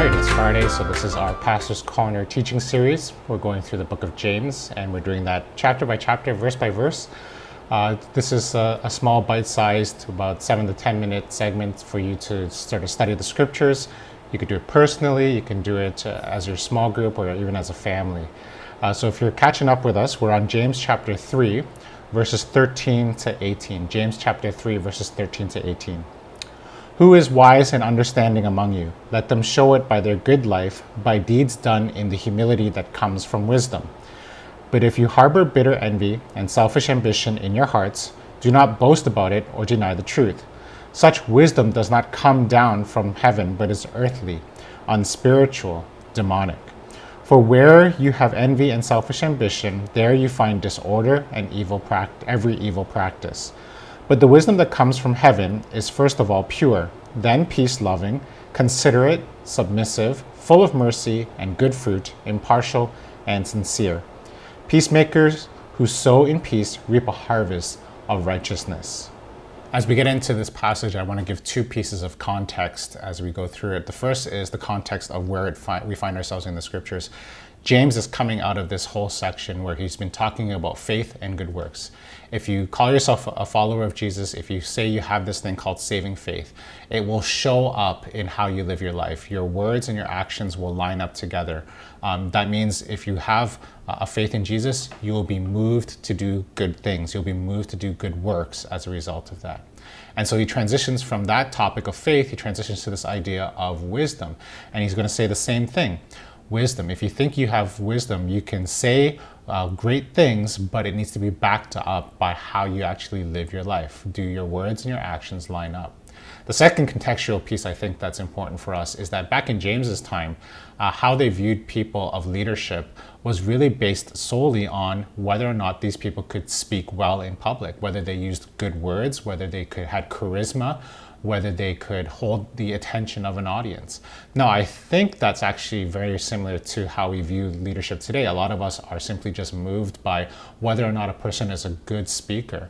right, it's Friday, so this is our Pastor's Corner teaching series. We're going through the book of James, and we're doing that chapter by chapter, verse by verse. This is a small bite-sized, about 7 to 10 minute segment for you to start to study the scriptures. You could do it personally, you can do it as your small group, or even as a family. So if you're catching up with us, we're on James chapter 3, verses 13 to 18. James chapter 3, verses 13 to 18. Who is wise and understanding among you? Let them show it by their good life, by deeds done in the humility that comes from wisdom. But if you harbor bitter envy and selfish ambition in your hearts, do not boast about it or deny the truth. Such wisdom does not come down from heaven, but is earthly, unspiritual, demonic. For where you have envy and selfish ambition, there you find disorder and every evil practice. But the wisdom that comes from heaven is first of all pure, then peace-loving, considerate, submissive, full of mercy and good fruit, impartial and sincere. Peacemakers who sow in peace reap a harvest of righteousness. As we get into this passage, I want to give two pieces of context as we go through it. The first is the context of where we find ourselves in the scriptures. James is coming out of this whole section where he's been talking about faith and good works. If you call yourself a follower of Jesus, if you say you have this thing called saving faith, it will show up in how you live your life. Your words and your actions will line up together. That means if you have a faith in Jesus, you will be moved to do good things. You'll be moved to do good works as a result of that. And so he transitions from that topic of faith, he transitions to this idea of wisdom. And he's going to say the same thing. Wisdom. If you think you have wisdom, you can say great things, but it needs to be backed up by how you actually live your life. Do your words and your actions line up? The second contextual piece I think that's important for us is that back in James's time, how they viewed people of leadership was really based solely on whether or not these people could speak well in public, whether they used good words, whether they had charisma, whether they could hold the attention of an audience. Now, I think that's actually very similar to how we view leadership today. A lot of us are simply just moved by whether or not a person is a good speaker.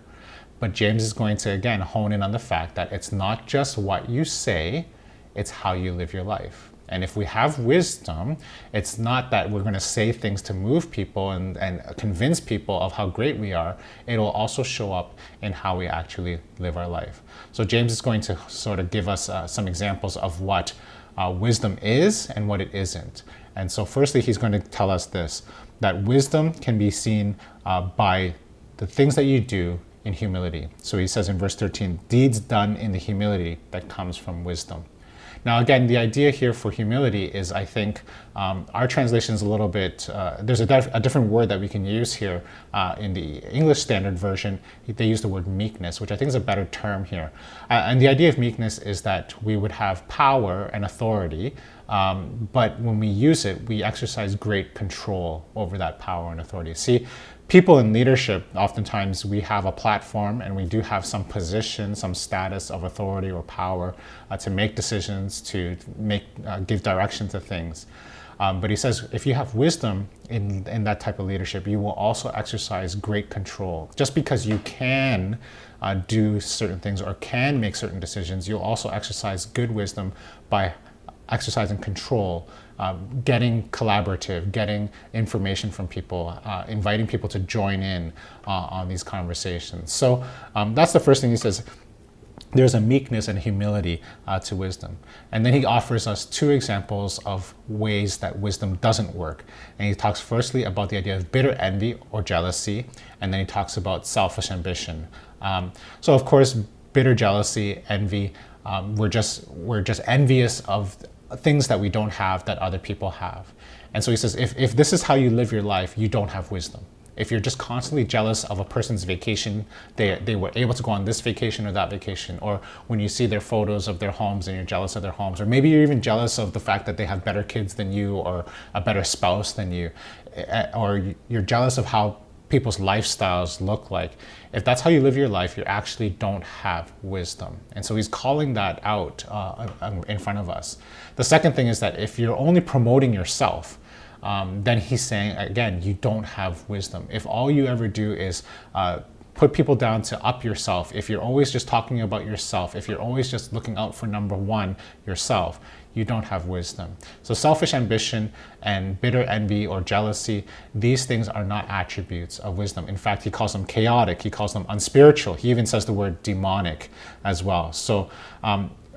But James is going to, again, hone in on the fact that it's not just what you say, it's how you live your life. And if we have wisdom, it's not that we're going to say things to move people and convince people of how great we are. It'll also show up in how we actually live our life. So James is going to sort of give us some examples of what wisdom is and what it isn't. And so firstly, he's going to tell us this, that wisdom can be seen by the things that you do in humility. So he says in verse 13, deeds done in the humility that comes from wisdom. Now, again, the idea here for humility is, I think, our translation is a little bit, there's a different word that we can use here in the English Standard Version. They use the word meekness, which I think is a better term here. And the idea of meekness is that we would have power and authority, but when we use it, we exercise great control over that power and authority. See, people in leadership, oftentimes we have a platform and we do have some position, some status of authority or power to make decisions, to give direction to things. But he says, if you have wisdom in that type of leadership, you will also exercise great control. Just because you can do certain things or can make certain decisions, you'll also exercise good wisdom by exercising control, getting collaborative, getting information from people, inviting people to join in on these conversations. So that's the first thing he says. There's a meekness and humility to wisdom. And then he offers us two examples of ways that wisdom doesn't work. And he talks firstly about the idea of bitter envy or jealousy, and then he talks about selfish ambition. So of course, bitter jealousy, envy, we're just envious of things that we don't have that other people have. And so he says, if this is how you live your life, you don't have wisdom. If you're just constantly jealous of a person's vacation, they were able to go on this vacation or that vacation, or when you see their photos of their homes and you're jealous of their homes, or maybe you're even jealous of the fact that they have better kids than you or a better spouse than you, or you're jealous of how people's lifestyles look like. If that's how you live your life, you actually don't have wisdom. And so he's calling that out in front of us. The second thing is that if you're only promoting yourself, then he's saying, again, you don't have wisdom. If all you ever do is put people down to up yourself, if you're always just talking about yourself, if you're always just looking out for number one, yourself, you don't have wisdom. So selfish ambition and bitter envy or jealousy, these things are not attributes of wisdom. In fact, he calls them chaotic, he calls them unspiritual. He even says the word demonic as well. So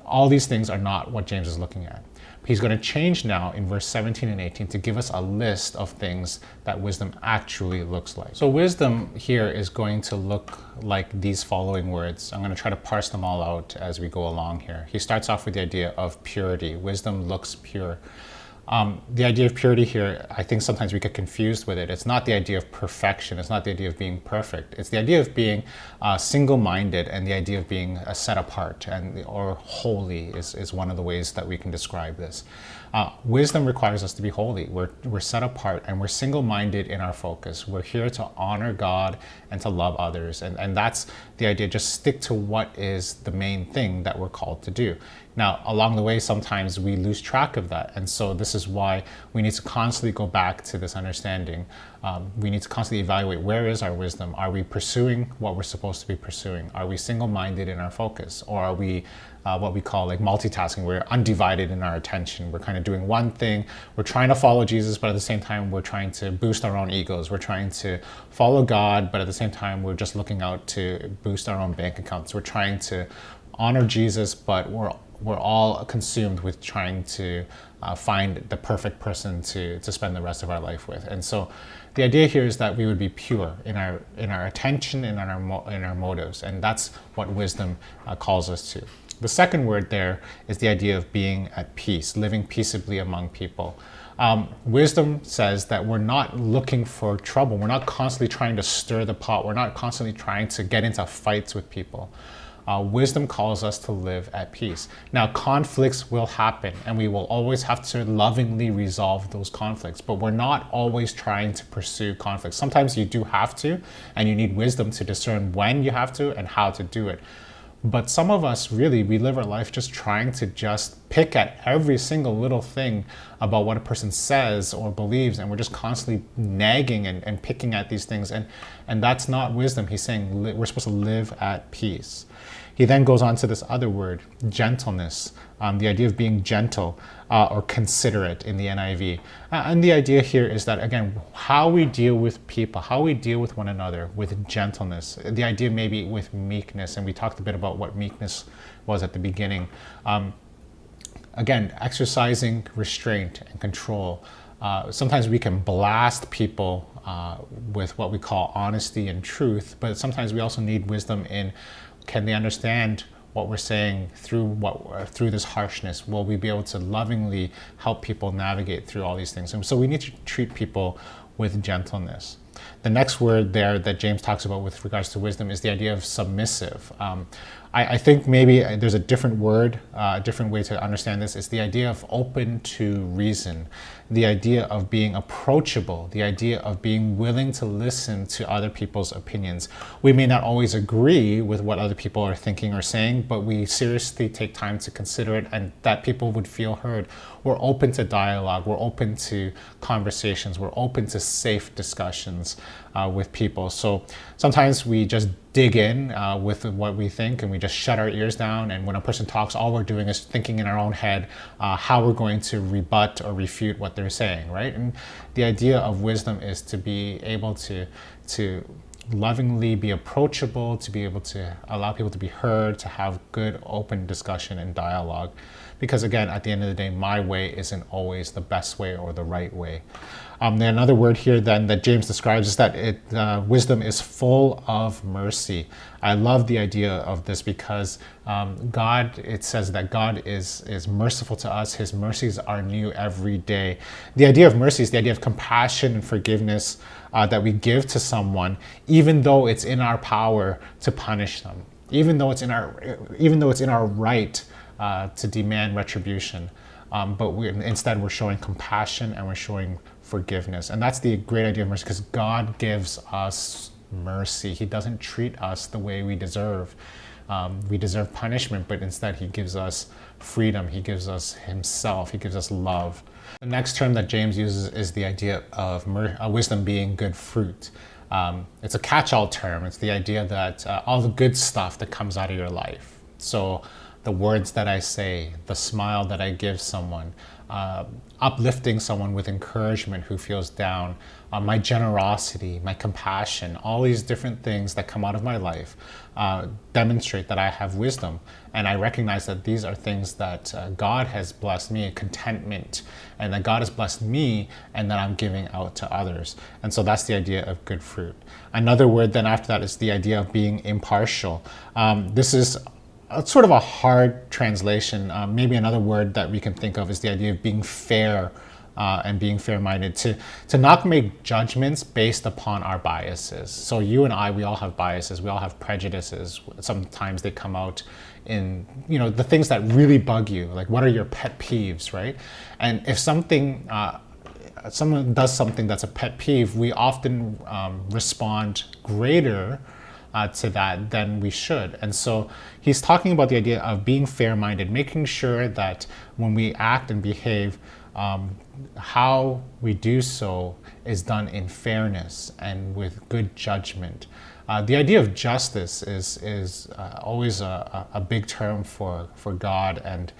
all these things are not what James is looking at. He's going to change now in verse 17 and 18 to give us a list of things that wisdom actually looks like. So wisdom here is going to look like these following words. I'm going to try to parse them all out as we go along here. He starts off with the idea of purity. Wisdom looks pure. The idea of purity here, I think sometimes we get confused with it. It's not the idea of perfection. It's not the idea of being perfect. It's the idea of being single-minded, and the idea of being set apart or holy is one of the ways that we can describe this. Wisdom requires us to be holy. We're set apart and we're single-minded in our focus. We're here to honor God and to love others. And that's the idea. Just stick to what is the main thing that we're called to do. Now, along the way, sometimes we lose track of that. And so this is why we need to constantly go back to this understanding. We need to constantly evaluate, where is our wisdom? Are we pursuing what we're supposed to be pursuing? Are we single-minded in our focus? Or are we what we call like multitasking? We're undivided in our attention. We're kind of doing one thing. We're trying to follow Jesus, but at the same time, we're trying to boost our own egos. We're trying to follow God, but at the same time, we're just looking out to boost our own bank accounts. We're trying to honor Jesus, but we're all consumed with trying to find the perfect person to spend the rest of our life with. And so the idea here is that we would be pure in our attention and in our motives. And that's what wisdom calls us to. The second word there is the idea of being at peace, living peaceably among people. Wisdom says that we're not looking for trouble. We're not constantly trying to stir the pot. We're not constantly trying to get into fights with people. Wisdom calls us to live at peace. Now, conflicts will happen, and we will always have to lovingly resolve those conflicts, but we're not always trying to pursue conflicts. Sometimes you do have to, and you need wisdom to discern when you have to and how to do it. But some of us, really, we live our life just trying to just pick at every single little thing about what a person says or believes, and we're just constantly nagging and picking at these things, and that's not wisdom. He's saying we're supposed to live at peace. He then goes on to this other word, gentleness, the idea of being gentle or considerate in the NIV. And the idea here is that, again, how we deal with people, how we deal with one another with gentleness. The idea maybe with meekness, and we talked a bit about what meekness was at the beginning. Again, exercising restraint and control. Sometimes we can blast people with what we call honesty and truth, but sometimes we also need wisdom in, can they understand what we're saying through this harshness? Will we be able to lovingly help people navigate through all these things? And so we need to treat people with gentleness. The next word there that James talks about with regards to wisdom is the idea of submissive. I think maybe there's a different word, a different way to understand this. It's the idea of open to reason, the idea of being approachable, the idea of being willing to listen to other people's opinions. We may not always agree with what other people are thinking or saying, but we seriously take time to consider it, and that people would feel heard. We're open to dialogue. We're open to conversations. We're open to safe discussions with people. So sometimes we just dig in with what we think, and we just shut our ears down, and when a person talks, all we're doing is thinking in our own head how we're going to rebut or refute what they're saying, right? And the idea of wisdom is to be able to lovingly be approachable, to be able to allow people to be heard, to have good open discussion and dialogue. Because again, at the end of the day, my way isn't always the best way or the right way. Then another word here then that James describes is that wisdom is full of mercy. I love the idea of this because God, it says that God is merciful to us. His mercies are new every day. The idea of mercy is the idea of compassion and forgiveness that we give to someone, even though it's in our power to punish them, even though it's in our right to demand retribution. But instead we're showing compassion and we're showing forgiveness. And that's the great idea of mercy, because God gives us mercy. He doesn't treat us the way we deserve. We deserve punishment, but instead he gives us freedom. He gives us himself. He gives us love. The next term that James uses is the idea of wisdom being good fruit. It's a catch-all term. It's the idea that all the good stuff that comes out of your life. So the words that I say, the smile that I give someone, uplifting someone with encouragement who feels down, my generosity, my compassion, all these different things that come out of my life demonstrate that I have wisdom. And I recognize that these are things that God has blessed me, contentment, and that God has blessed me and that I'm giving out to others. And so that's the idea of good fruit. Another word then after that is the idea of being impartial. This is sort of a hard translation. Maybe another word that we can think of is the idea of being fair and being fair-minded, to not make judgments based upon our biases. So you and I, we all have biases, we all have prejudices. Sometimes they come out in, the things that really bug you, like what are your pet peeves, right? And if someone does something that's a pet peeve, we often respond greater to that than we should. And so he's talking about the idea of being fair-minded, making sure that when we act and behave, how we do so is done in fairness and with good judgment. The idea of justice is always a big term for God, and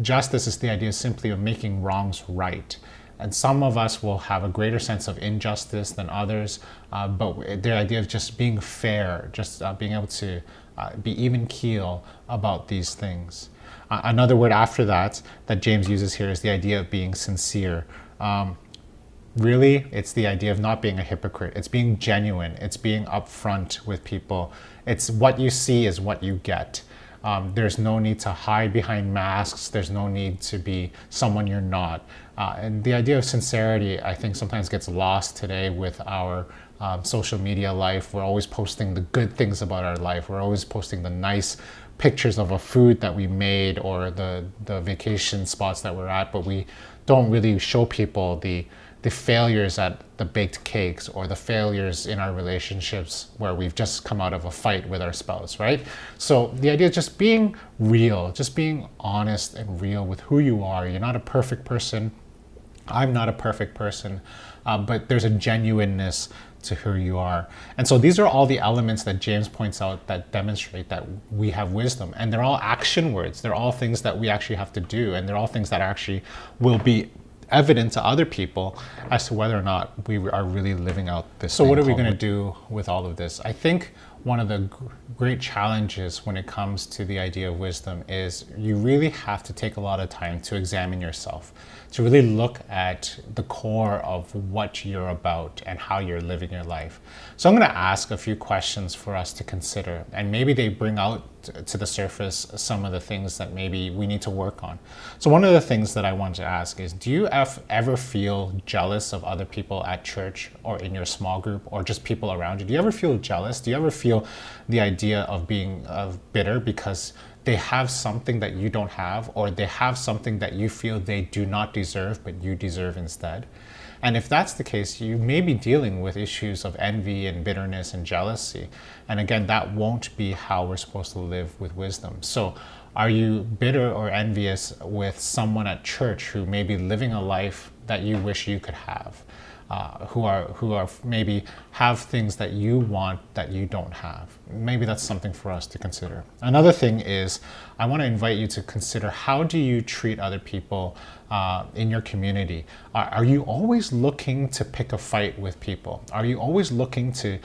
justice is the idea simply of making wrongs right. And some of us will have a greater sense of injustice than others, but the idea of just being fair, just being able to be even keel about these things. Another word after that James uses here is the idea of being sincere. Really, it's the idea of not being a hypocrite. It's being genuine. It's being upfront with people. It's what you see is what you get. There's no need to hide behind masks. There's no need to be someone you're not. And the idea of sincerity, I think, sometimes gets lost today with our social media life. We're always posting the good things about our life. We're always posting the nice pictures of a food that we made or the vacation spots that we're at, but we don't really show people the failures at the baked cakes or the failures in our relationships where we've just come out of a fight with our spouse, right? So the idea is just being real, just being honest and real with who you are. You're not a perfect person. I'm not a perfect person, but there's a genuineness to who you are. And so these are all the elements that James points out that demonstrate that we have wisdom. And they're all action words. They're all things that we actually have to do. And they're all things that actually will be evident to other people as to whether or not we are really living out this. So what are we going to do with all of this? I think one of the great challenges when it comes to the idea of wisdom is you really have to take a lot of time to examine yourself, to really look at the core of what you're about and how you're living your life. So I'm going to ask a few questions for us to consider, and maybe they bring out to the surface some of the things that maybe we need to work on. So one of the things that I want to ask is, do you ever feel jealous of other people at church or in your small group or just people around you? Do you ever feel jealous? Do you ever feel the idea of being bitter because they have something that you don't have, or they have something that you feel they do not deserve but you deserve instead? And if that's the case, you may be dealing with issues of envy and bitterness and jealousy. And again, that won't be how we're supposed to live with wisdom. So are you bitter or envious with someone at church who may be living a life that you wish you could have? Who are maybe have things that you want that you don't have. Maybe that's something for us to consider. Another thing is, I want to invite you to consider, how do you treat other people in your community? Are you always looking to pick a fight with people? Are you always looking to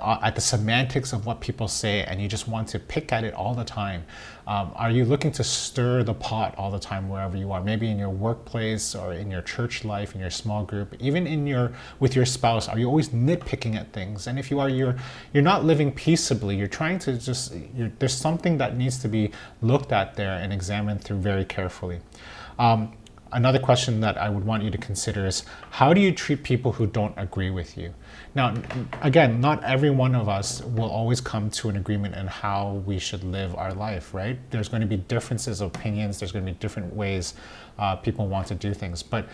at the semantics of what people say, and you just want to pick at it all the time? Are you looking to stir the pot all the time wherever you are? Maybe in your workplace or in your church life, in your small group, even with your spouse. Are you always nitpicking at things? And if you are, you're not living peaceably. You're trying to there's something that needs to be looked at there and examined through very carefully. Another question that I would want you to consider is, how do you treat people who don't agree with you? Now, again, not every one of us will always come to an agreement on how we should live our life, right? There's going to be differences of opinions. There's going to be different ways people want to do things. But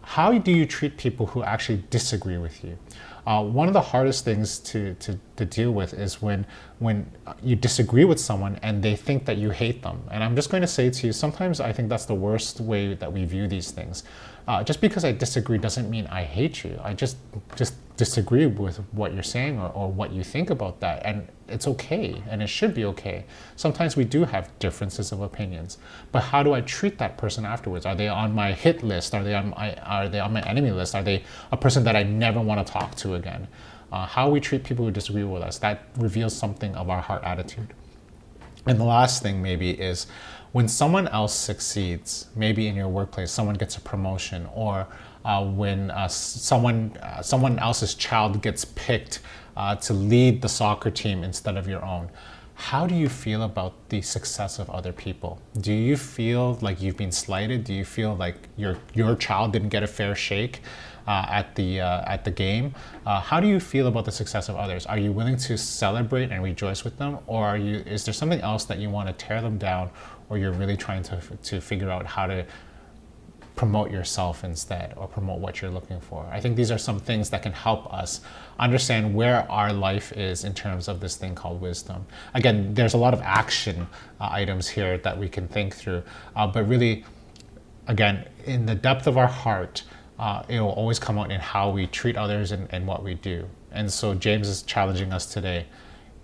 how do you treat people who actually disagree with you? One of the hardest things to deal with is when you disagree with someone and they think that you hate them. And I'm just going to say to you, sometimes I think that's the worst way that we view these things. Just because I disagree doesn't mean I hate you. I just disagree with what you're saying or what you think about that. And it's okay, and it should be okay. Sometimes we do have differences of opinions, but how do I treat that person afterwards? Are they on my hit list? Are they on my enemy list? Are they a person that I never want to talk to again? How we treat people who disagree with us, that reveals something of our heart attitude. And the last thing maybe is when someone else succeeds, maybe in your workplace, someone gets a promotion, or when someone else's child gets picked to lead the soccer team instead of your own. How do you feel about the success of other people? Do you feel like you've been slighted? Do you feel like your child didn't get a fair shake at the game? How do you feel about the success of others? Are you willing to celebrate and rejoice with them, or is there something else that you want to tear them down, or you're really trying to figure out how to promote yourself instead, or promote what you're looking for? I think these are some things that can help us understand where our life is in terms of this thing called wisdom. Again, there's a lot of action items here that we can think through, but really, again, in the depth of our heart, it will always come out in how we treat others and what we do. And so James is challenging us today.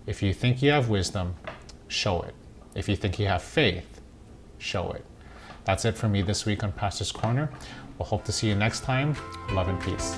If you think you have wisdom, show it. If you think you have faith, show it. That's it for me this week on Pastor's Corner. We'll hope to see you next time. Love and peace.